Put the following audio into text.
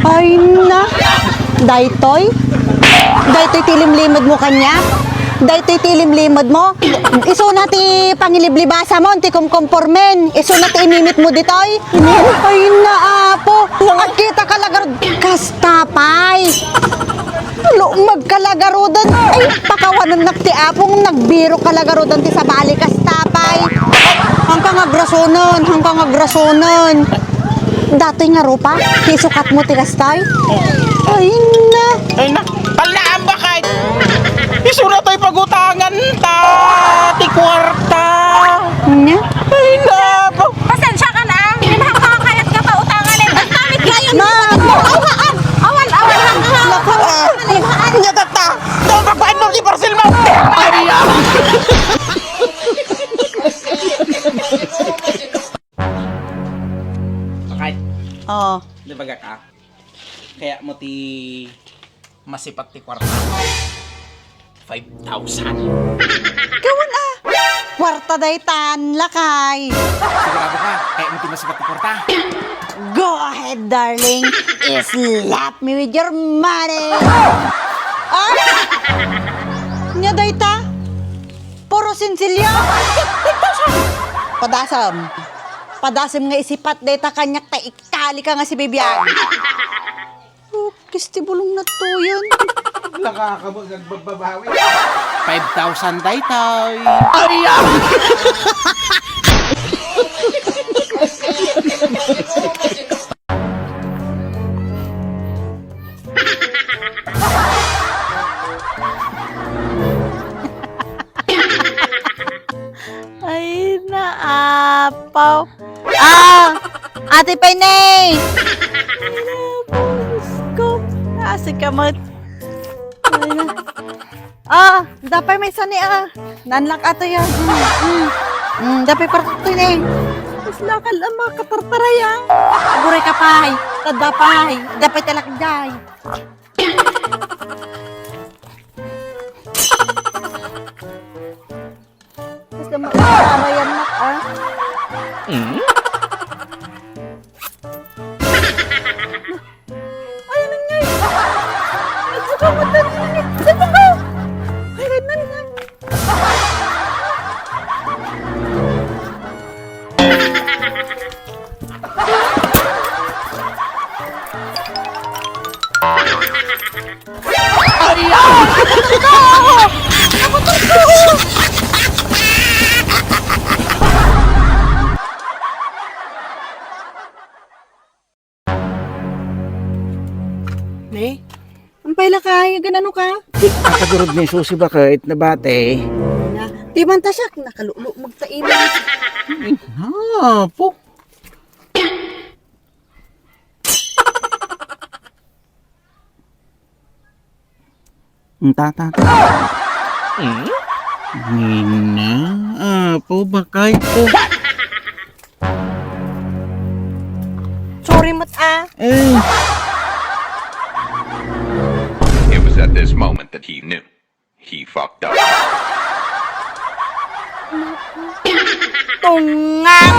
Ay na. Daytoy? Daytoy tilim-limod mo kanya? Daytoy tilim-limod mo? Iso na ti pangiliblibasa mo, ti kumkompormen. Iso na ti imimit mo ditoy? Ay na apo. At kita kalagarod. Kastapay. Magkalagarodan. Ay, pakawanan nagti apong nagbiro kalagarodan ti sabali kastapay. Hanggang agrasonon. Datoy nga rupa, kisukat mo ti kastay. Ay na. Ay na, talaan ba kahit? Isura to'y pagutangan ta, ti kwarta. Nya? Ay na po. Pasensya ka na. Hinahangkakayat ka pa utangan eh. Bastamit kayo. Ma! Awan. Nya tata, daw magpain mo ti parcel mo. Ay ya. Okay, Oo. di ba ka? Kaya mo ti masipat ti kwarta. 5,000. Kawan ah. Kwarta daytan, lakay. Sigurado ka, kaya mo ti masipat ti kwarta. Go ahead, darling. Slap me with your money. Ah! Nya dayta? Puro sinsilya. Padasam nga isipat dayta kanyak ta ikali ka nga si Bibian. Oh, kisti bulong na to yun. Nakakabog nagbabawi. 5,000 daytoy. Ay ya. Ay, naapaw. Ate Painay! Ko, asik ka mo. Dapay may sani nanlak ato yan. Dapay parto ni. Isla ka lang makatartarayang. Aguray ka pay, tadapay, dapay talakday. Basta makatarayan na Ay, ano nga yun? Nagsuka mo tayo. Saan mo ka? Ay, na. Ne? Ang paila kay, ganano ka? Nakagurod ni susi ba kahit nabate? Di man ta siya, nakalulo magtaiman. Po. Tata. Nina, po bakay po. Sorry mat It was at this moment that he knew. He fucked up. Tungang!